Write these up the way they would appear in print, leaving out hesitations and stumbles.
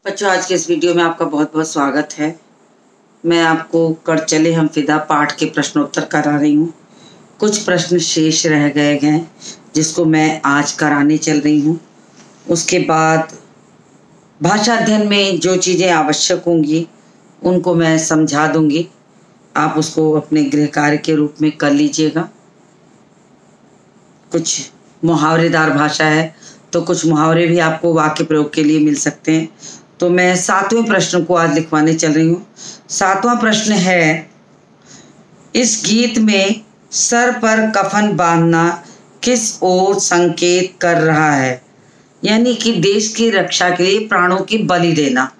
बच्चों, आज के इस वीडियो में आपका बहुत बहुत स्वागत है। मैं आपको कर चले हम फिदा पाठ के प्रश्नोत्तर करा रही हूँ। कुछ प्रश्न शेष रह गए हैं जिसको मैं आज कराने चल रही हूँ। उसके बाद भाषा अध्ययन में जो चीज़ें आवश्यक होंगी उनको मैं समझा दूंगी। आप उसको अपने गृह कार्य के रूप में कर लीजिएगा। कुछ मुहावरेदार भाषा है तो कुछ मुहावरे भी आपको वाक्य प्रयोग के लिए मिल सकते हैं। तो मैं 7वें प्रश्न को आज लिखवाने चल रही हूँ। 7वां प्रश्न है, इस गीत में सर पर कफन बांधना किस ओर संकेत कर रहा है? यानी कि देश की रक्षा के लिए प्राणों की बलि देना,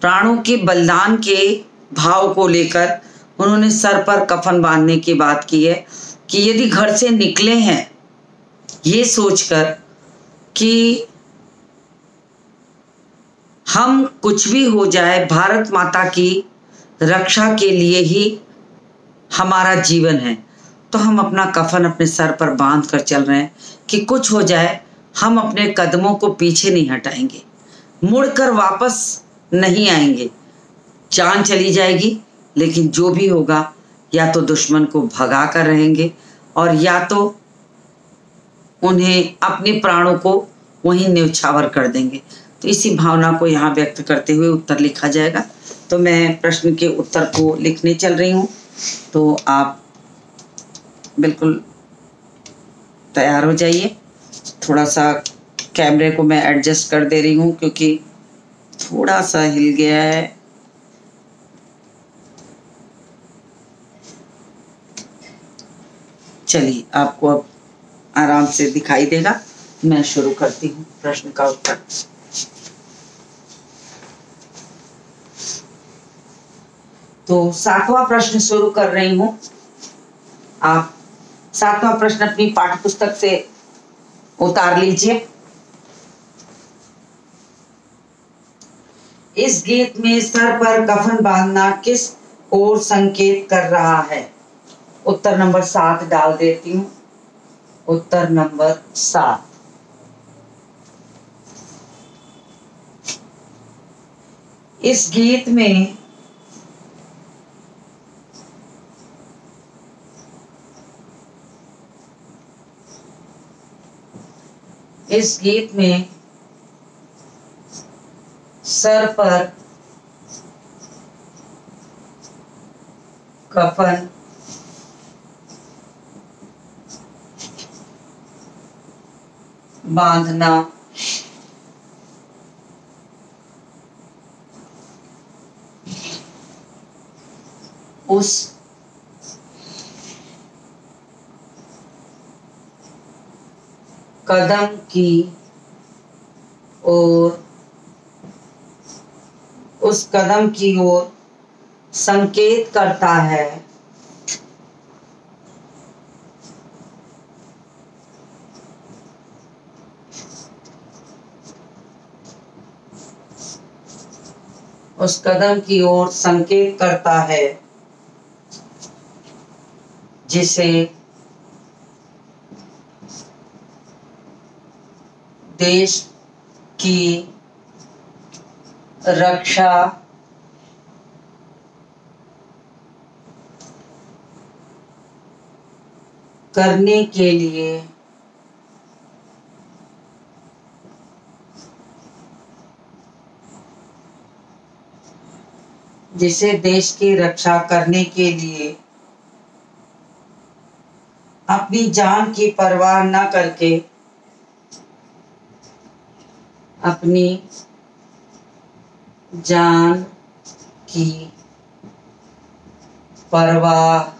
प्राणों के बलिदान के भाव को लेकर उन्होंने सर पर कफन बांधने की बात की है कि यदि घर से निकले हैं ये सोचकर कि हम कुछ भी हो जाए भारत माता की रक्षा के लिए ही हमारा जीवन है, तो हम अपना कफन अपने सर पर बांध कर चल रहे हैं कि कुछ हो जाए हम अपने कदमों को पीछे नहीं हटाएंगे, मुड़कर वापस नहीं आएंगे। जान चली जाएगी लेकिन जो भी होगा या तो दुश्मन को भगा कर रहेंगे और या तो उन्हें अपने प्राणों को वहीं न्यौछावर कर देंगे। तो इसी भावना को यहाँ व्यक्त करते हुए उत्तर लिखा जाएगा। तो मैं प्रश्न के उत्तर को लिखने चल रही हूँ, तो आप बिल्कुल तैयार हो जाइए। थोड़ा सा कैमरे को मैं एडजस्ट कर दे रही हूँ क्योंकि थोड़ा सा हिल गया है। चलिए, आपको अब आराम से दिखाई देगा। मैं शुरू करती हूँ प्रश्न का उत्तर। तो 7वां प्रश्न शुरू कर रही हूँ। आप 7वां प्रश्न अपनी पाठ्य पुस्तक से उतार लीजिए। इस गीत में सर पर कफन बांधना किस ओर संकेत कर रहा है? उत्तर नंबर 7 डाल देती हूँ। उत्तर नंबर 7। इस गीत में सर पर कफन बांधना उस कदम की ओर संकेत करता है। उस कदम की ओर संकेत करता है जिसे देश की रक्षा करने के लिए अपनी जान की परवाह न करके अपनी जान की परवाह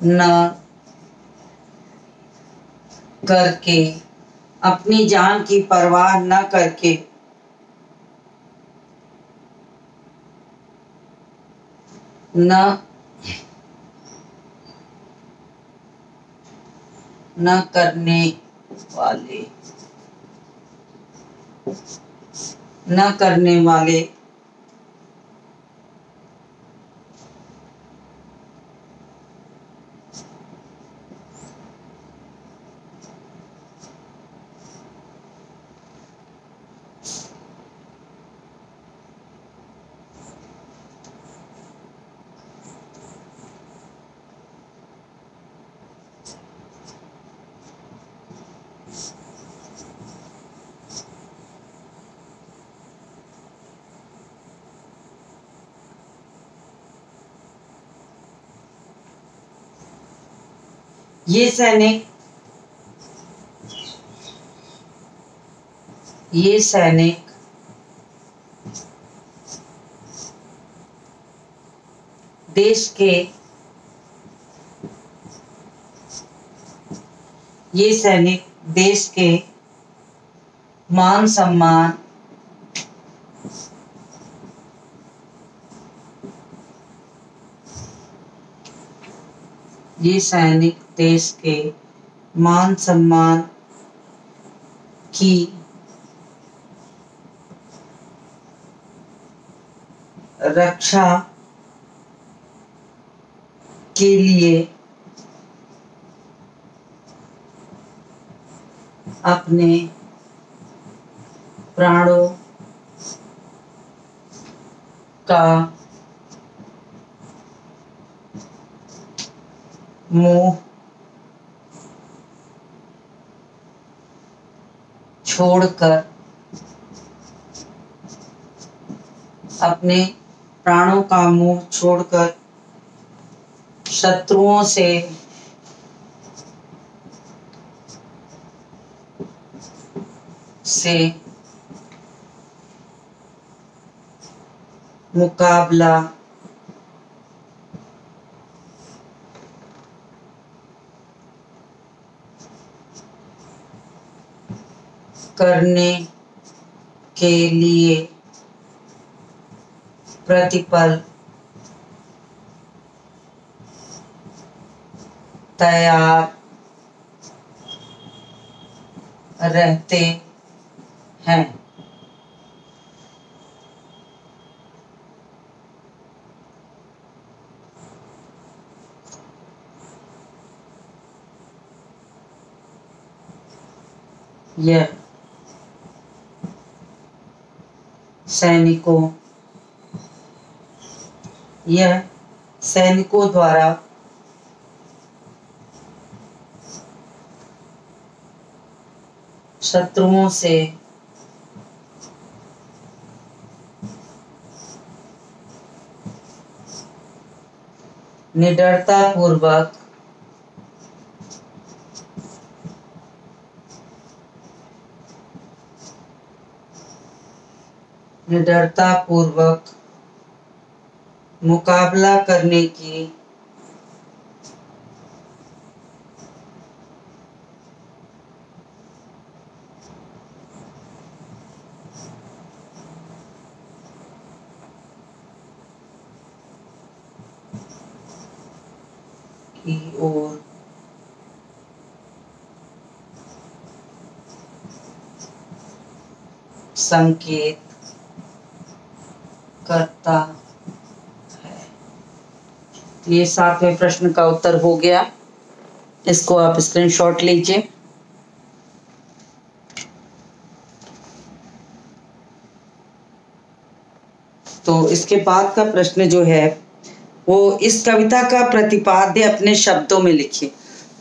न करके अपनी जान की परवाह न करके न करने वाले ये सैनिक देश के मान सम्मान देश के मान सम्मान की रक्षा के लिए अपने प्राणों का मुंह छोड़कर शत्रुओं से मुकाबला करने के लिए प्रतिपल तैयार रहते हैं। यह सैनिकों द्वारा शत्रुओं से निडरतापूर्वक मुकाबला करने की ओर संकेत करता है। ये 7वें प्रश्न का उत्तर हो गया। इसको आप स्क्रीनशॉट लीजिए। तो इसके बाद का प्रश्न जो है वो इस कविता का प्रतिपाद्य अपने शब्दों में लिखिए।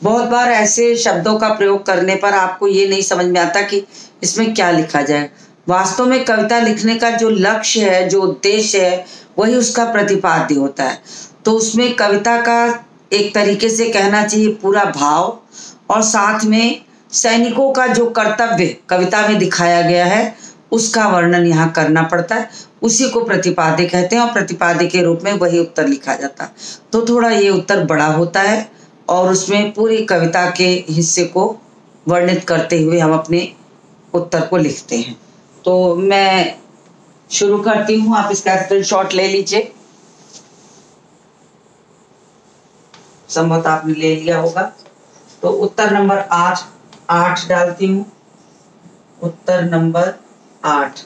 बहुत बार ऐसे शब्दों का प्रयोग करने पर आपको ये नहीं समझ में आता कि इसमें क्या लिखा जाए। वास्तव में कविता लिखने का जो लक्ष्य है, जो उद्देश्य है, वही उसका प्रतिपाद्य होता है। तो उसमें कविता का एक तरीके से कहना चाहिए पूरा भाव, और साथ में सैनिकों का जो कर्तव्य कविता में दिखाया गया है उसका वर्णन यहाँ करना पड़ता है। उसी को प्रतिपाद्य कहते हैं और प्रतिपाद्य के रूप में वही उत्तर लिखा जाता है। तो थोड़ा ये उत्तर बड़ा होता है और उसमें पूरी कविता के हिस्से को वर्णित करते हुए हम अपने उत्तर को लिखते हैं। तो मैं शुरू करती हूँ, आप इसका स्क्रीनशॉट ले लीजिए। संभवतः आपने ले लिया होगा। तो उत्तर नंबर 8 डालती हूँ। उत्तर नंबर 8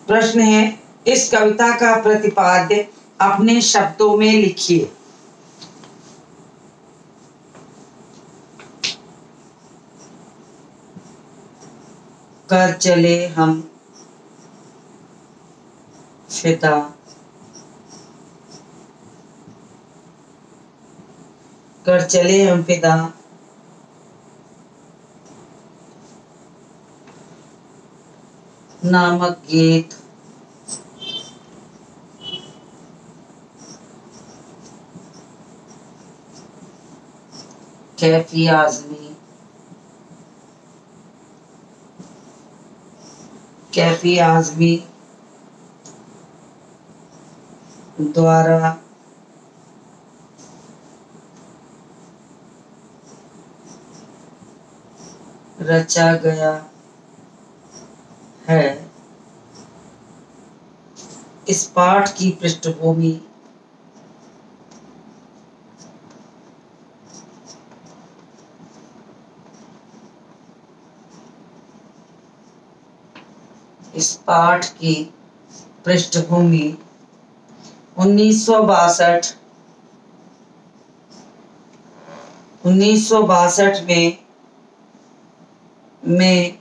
प्रश्न है, इस कविता का प्रतिपाद्य अपने शब्दों में लिखिए। कर चले हम फिदा, कर चले हम फिदा, नामक गीत कैफी आजमी, कैफी आजमी द्वारा रचा गया है। इस पाठ की पृष्ठभूमि इस पाठ की पृष्ठभूमि 1962 में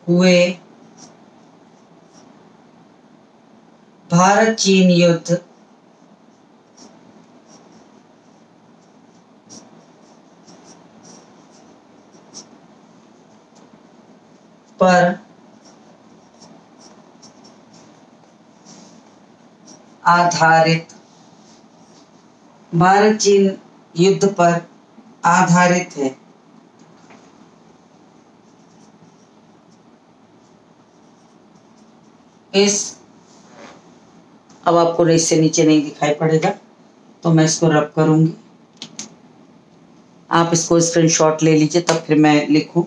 हुए भारत चीन युद्ध पर आधारित, भारत चीन युद्ध पर आधारित है। अब आपको इससे नीचे नहीं दिखाई पड़ेगा तो मैं इसको रब करूंगी। आप इसको स्क्रीनशॉट ले लीजिए तब फिर मैं लिखूं।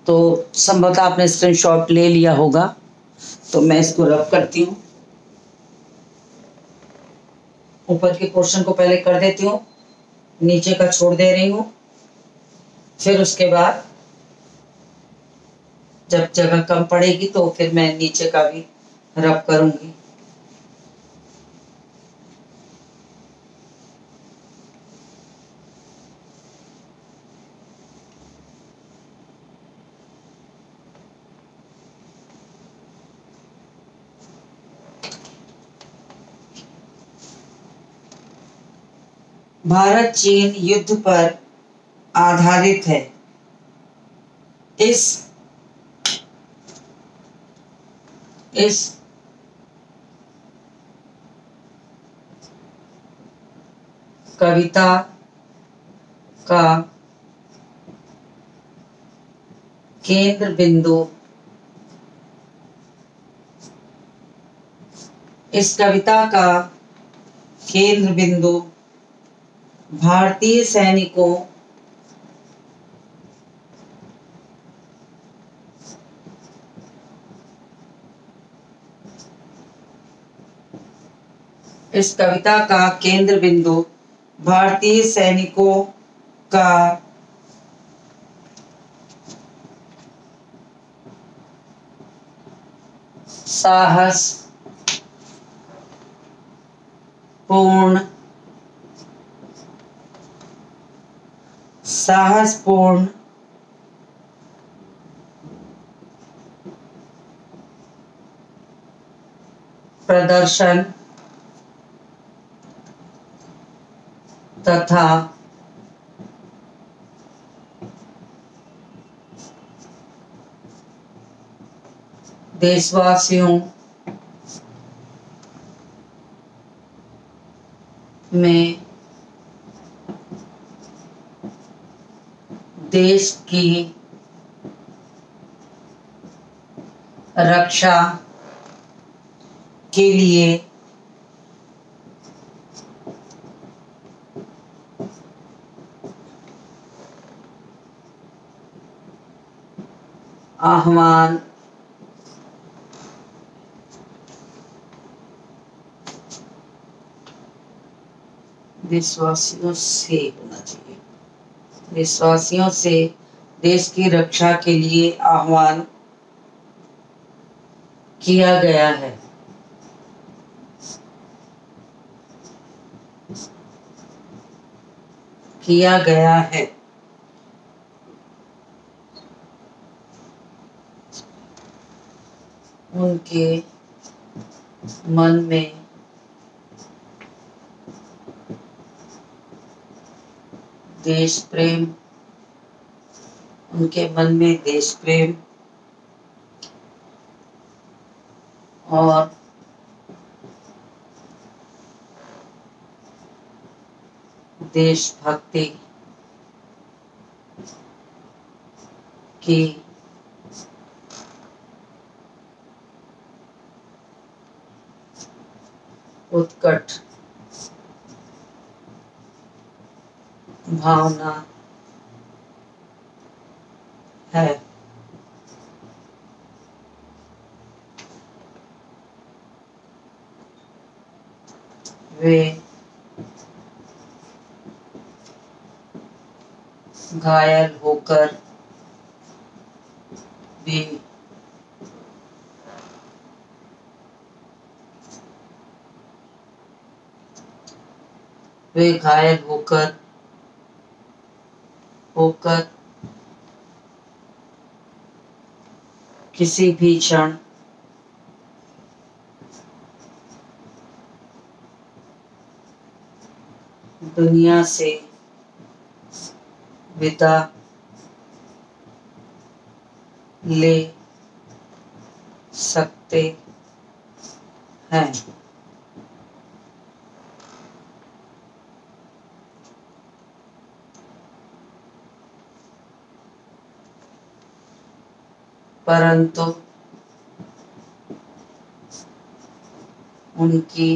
तो संभवतः आपने स्क्रीनशॉट ले लिया होगा, तो मैं इसको रब करती हूँ। ऊपर के पोर्शन को पहले कर देती हूँ, नीचे का छोड़ दे रही हूँ। फिर उसके बाद जब जगह कम पड़ेगी तो फिर मैं नीचे का भी रब करूंगी। भारत चीन युद्ध पर आधारित है। इस कविता का केंद्र बिंदु, इस कविता का केंद्र बिंदु भारतीय सैनिकों इस कविता का केंद्र बिंदु भारतीय सैनिकों का साहसपूर्ण प्रदर्शन तथा देशवासियों में देश की रक्षा के लिए आह्वान देशवासियों से होना चाहिए, देशवासियों से देश की रक्षा के लिए आह्वान किया गया है। उनके मन में देश प्रेम, और देशभक्ति की उत्कट भावना है। वे घायल होकर भी वे घायल होकर किसी भी क्षण दुनिया से विदा ले सकते हैं। परंतु उनकी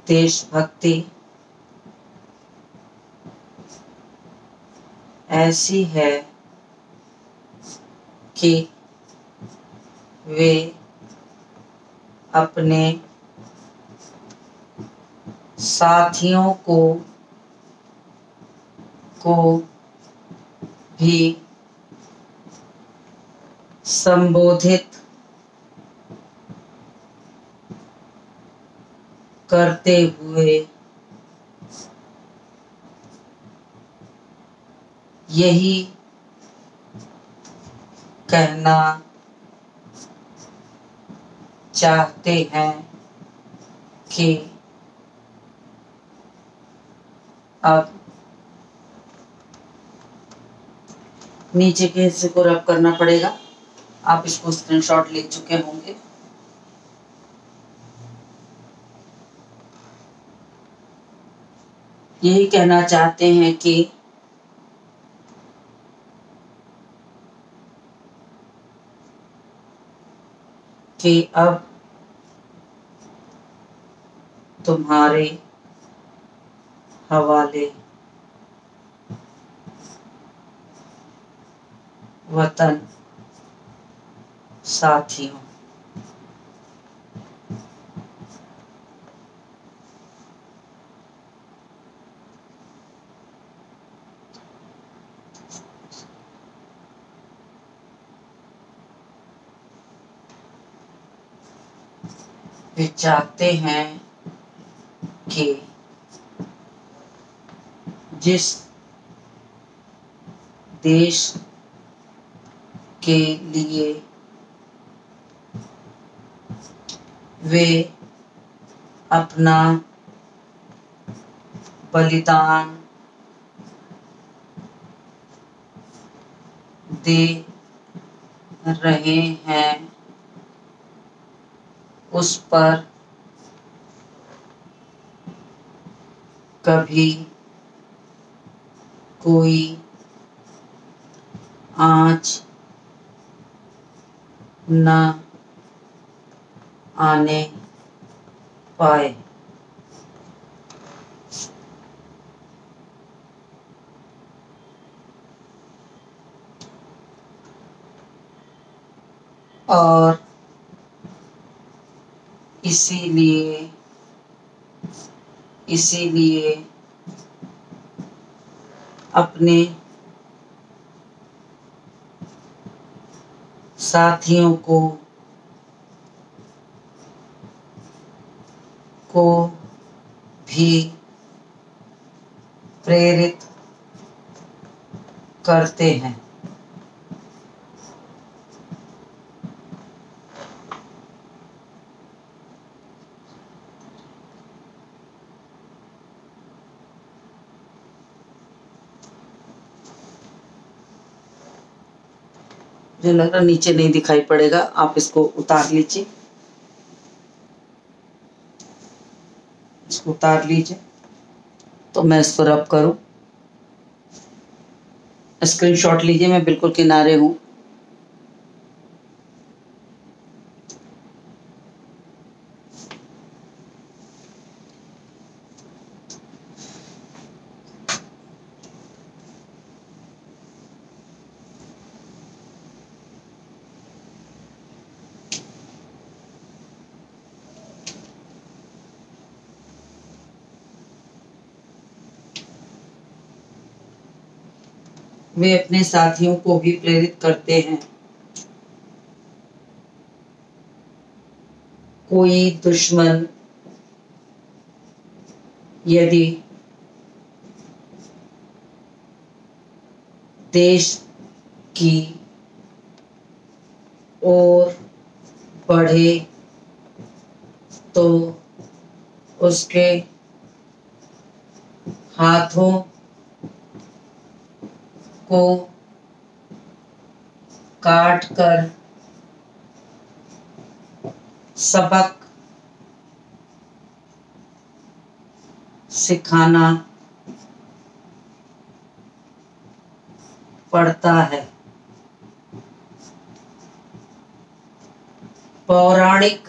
देशभक्ति ऐसी है कि वे अपने साथियों को भी संबोधित करते हुए यही कहना चाहते हैं कि अब नीचे के हिस्से को रब करना पड़ेगा। आप इसको स्क्रीनशॉट ले चुके होंगे। यही कहना चाहते हैं कि अब तुम्हारे हवाले वतन साथियों। वे चाहते हैं कि जिस देश के लिए वे अपना बलिदान दे रहे हैं उस पर कभी कोई आँच न आने पाए। और इसीलिए अपने साथियों को भी प्रेरित करते हैं। मुझे लग रहा नीचे नहीं दिखाई पड़ेगा, आप इसको उतार लीजिए। इसको उतार लीजिए तो मैं इसको रब करूं। स्क्रीनशॉट लीजिए, मैं बिल्कुल किनारे हूं। वे अपने साथियों को भी प्रेरित करते हैं। कोई दुश्मन यदि देश की ओर बढ़े तो उसके हाथों को काट कर सबक सिखाना पड़ता है। पौराणिक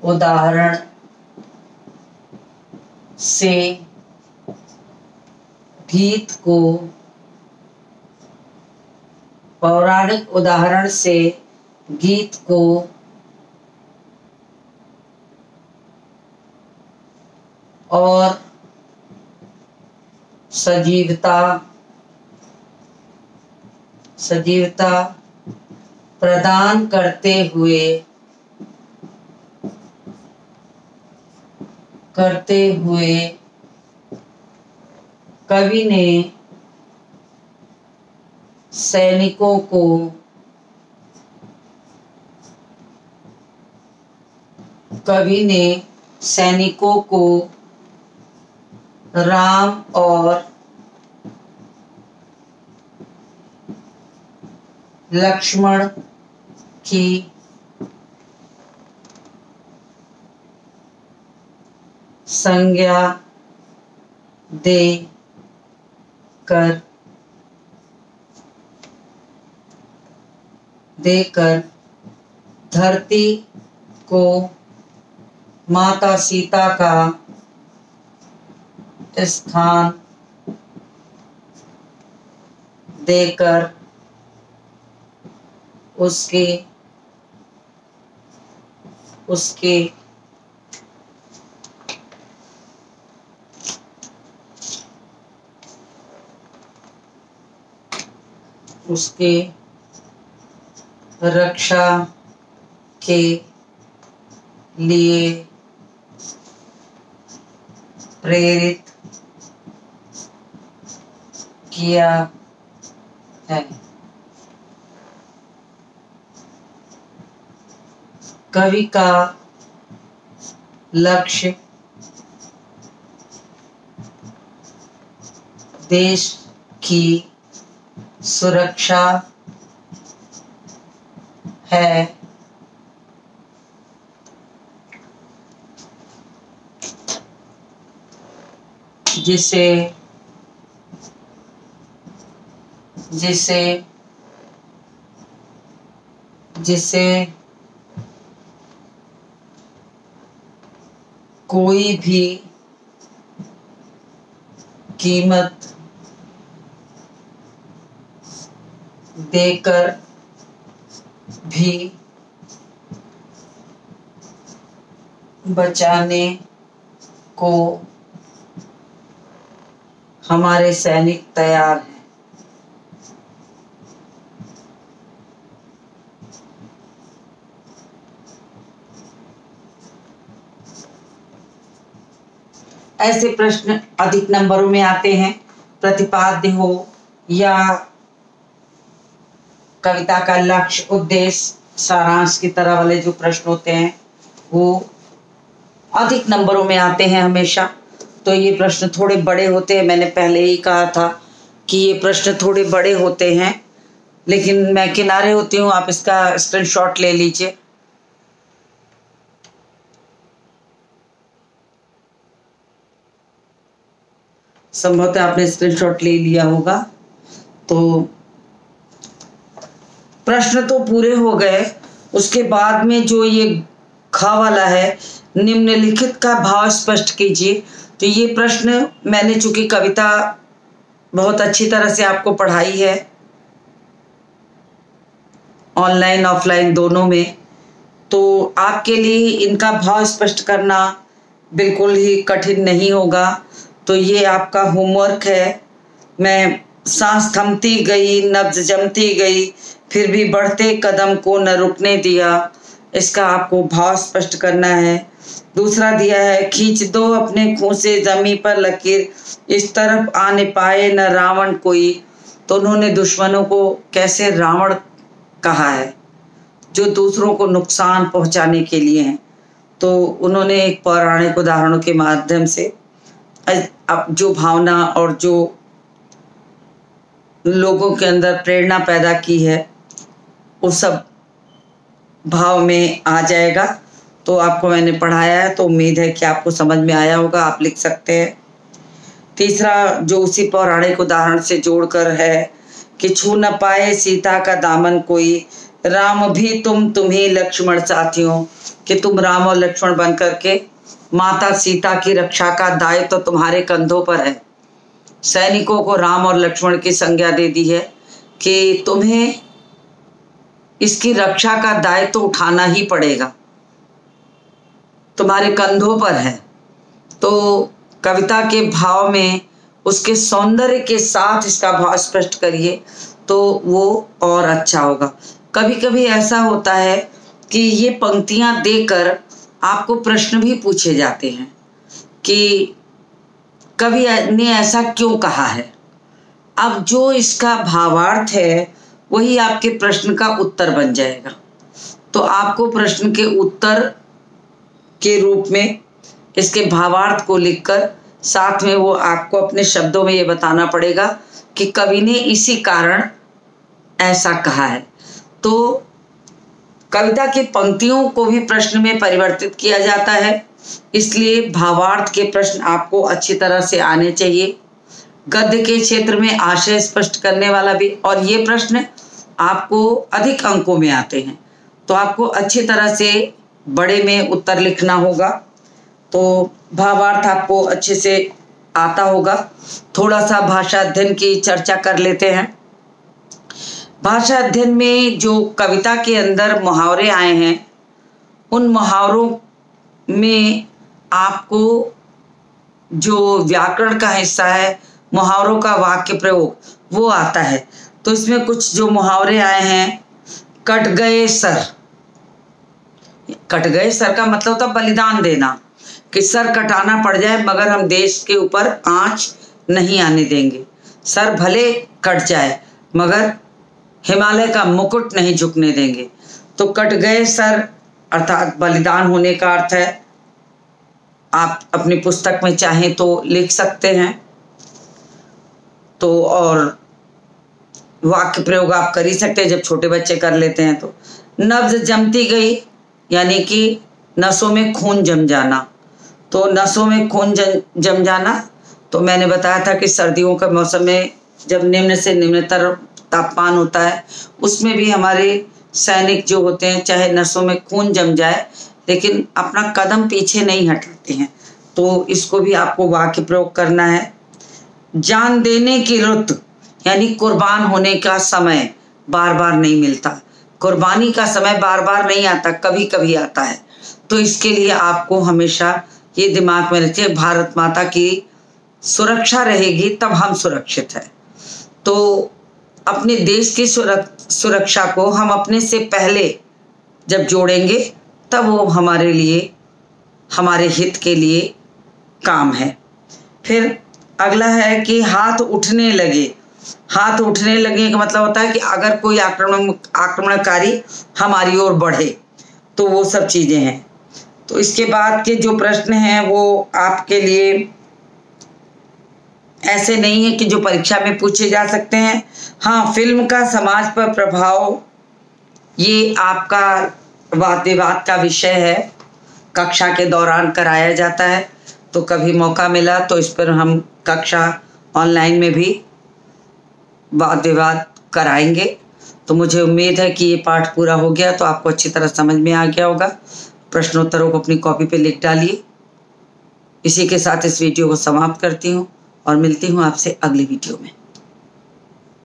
उदाहरण से गीत को और सजीवता प्रदान करते हुए कवि ने सैनिकों को राम और लक्ष्मण की संज्ञा देकर धरती को माता सीता का स्थान देकर उसके रक्षा के लिए प्रेरित किया है। कवि का लक्ष्य देश की सुरक्षा है, जिसे कोई भी कीमत देकर भी बचाने को हमारे सैनिक तैयार हैं। ऐसे प्रश्न अधिक नंबरों में आते हैं। प्रतिपाद्य हो या कविता का लक्ष्य, उद्देश्य, सारांश की तरह वाले जो प्रश्न होते हैं वो अधिक नंबरों में आते हैं हमेशा। तो ये प्रश्न थोड़े बड़े होते हैं। मैंने पहले ही कहा था कि ये प्रश्न थोड़े बड़े होते हैं, लेकिन मैं किनारे होती हूँ। आप इसका स्क्रीनशॉट ले लीजिए। संभवतः आपने स्क्रीनशॉट ले लिया होगा। तो प्रश्न तो पूरे हो गए। उसके बाद में जो ये ख वाला है, निम्नलिखित का भाव स्पष्ट कीजिए। तो ये प्रश्न मैंने चूंकि कविता बहुत अच्छी तरह से आपको पढ़ाई है ऑनलाइन ऑफलाइन दोनों में, तो आपके लिए इनका भाव स्पष्ट करना बिल्कुल ही कठिन नहीं होगा। तो ये आपका होमवर्क है। मैं सांस थमती गई, नब्ज जमती गई, फिर भी बढ़ते कदम को न रुकने दिया, इसका आपको भाव स्पष्ट करना है। दूसरा दिया है, खींच दो अपने खूं से जमी पर लकीर, इस तरफ आने पाए न रावण कोई। तो उन्होंने दुश्मनों को कैसे रावण कहा है, जो दूसरों को नुकसान पहुंचाने के लिए हैं। तो उन्होंने एक पौराणिक उदाहरणों के माध्यम से अब जो भावना और जो लोगों के अंदर प्रेरणा पैदा की है वो सब भाव में आ जाएगा। तो आपको मैंने पढ़ाया है, तो उम्मीद है कि आपको समझ में आया होगा। आप लिख सकते हैं। तीसरा जो उसी पौराणिक उदाहरण से जोड़कर है कि छू न पाए सीता का दामन कोई, राम भी तुम्ही लक्ष्मण साथियों, कि तुम राम और लक्ष्मण बन करके माता सीता की रक्षा का दायित्व तो तुम्हारे कंधों पर है। सैनिकों को राम और लक्ष्मण की संज्ञा दे दी है कि तुम्हें इसकी रक्षा का दायित्व तो उठाना ही पड़ेगा, तुम्हारे कंधों पर है। तो कविता के भाव में उसके सौंदर्य के साथ इसका भाव स्पष्ट करिए तो वो और अच्छा होगा। कभी कभी ऐसा होता है कि ये पंक्तियां देकर आपको प्रश्न भी पूछे जाते हैं कि कवि ने ऐसा क्यों कहा है। अब जो इसका भावार्थ है वही आपके प्रश्न का उत्तर बन जाएगा। तो आपको प्रश्न के उत्तर के रूप में इसके भावार्थ को लिखकर साथ में वो आपको अपने शब्दों में ये बताना पड़ेगा कि कवि ने इसी कारण ऐसा कहा है। तो कविता की पंक्तियों को भी प्रश्न में परिवर्तित किया जाता है, इसलिए भावार्थ के प्रश्न आपको अच्छी तरह से आने चाहिए। गद्य के क्षेत्र में आशय स्पष्ट करने वाला भी, और ये प्रश्न आपको अधिक अंकों में आते हैं, तो आपको अच्छी तरह से बड़े में उत्तर लिखना होगा। तो भावार्थ आपको अच्छे से आता होगा। थोड़ा सा भाषा अध्ययन की चर्चा कर लेते हैं। भाषा अध्ययन में जो कविता के अंदर मुहावरे आए हैं, उन मुहावरों में आपको जो व्याकरण का हिस्सा है, मुहावरों का वाक्य प्रयोग, वो आता है। तो इसमें कुछ जो मुहावरे आए हैं, कट गए सर। कट गए सर का मतलब होता बलिदान देना, कि सर कटाना पड़ जाए मगर हम देश के ऊपर आंच नहीं आने देंगे। सर भले कट जाए मगर हिमालय का मुकुट नहीं झुकने देंगे। तो कट गए सर अर्थात बलिदान होने का अर्थ है। आप अपनी पुस्तक में चाहें तो लिख सकते हैं। तो और वाक्य प्रयोग आप कर ही सकते हैं, जब छोटे बच्चे कर लेते हैं। तो नब्ज जमती गई यानी कि नसों में खून जम जाना। तो नसों में खून जम जाना, तो मैंने बताया था कि सर्दियों के मौसम में जब निम्न से निम्नतर तापमान होता है, उसमें भी हमारे सैनिक जो होते हैं, चाहे नसों में खून जम जाए लेकिन अपना कदम पीछे नहीं हटाते हैं। तो इसको भी आपको वाक्य प्रयोग करना है। जान देने की रुत यानी कुर्बान होने का समय बार बार नहीं मिलता। कुर्बानी का समय बार बार नहीं आता, कभी कभी आता है। तो इसके लिए आपको हमेशा ये दिमाग में रखिए, भारत माता की सुरक्षा रहेगी तब हम सुरक्षित हैं। तो अपने देश की सुरक्षा को हम अपने से पहले जब जोड़ेंगे तब वो हमारे लिए, हमारे हित के लिए काम है। फिर अगला है कि हाथ उठने लगे। हाथ उठने लगे का मतलब होता है कि अगर कोई आक्रमणकारी हमारी ओर बढ़े, तो वो सब चीजें हैं। तो इसके बाद के जो प्रश्न हैं वो आपके लिए ऐसे नहीं है कि जो परीक्षा में पूछे जा सकते हैं। हाँ, फिल्म का समाज पर प्रभाव, ये आपका वाद विवाद का विषय है, कक्षा के दौरान कराया जाता है। तो कभी मौका मिला तो इस पर हम कक्षा ऑनलाइन में भी वाद विवाद कराएंगे। तो मुझे उम्मीद है कि ये पाठ पूरा हो गया तो आपको अच्छी तरह समझ में आ गया होगा। प्रश्नोत्तरों को अपनी कॉपी पे लिख डालिए। इसी के साथ इस वीडियो को समाप्त करती हूँ और मिलती हूँ आपसे अगली वीडियो में।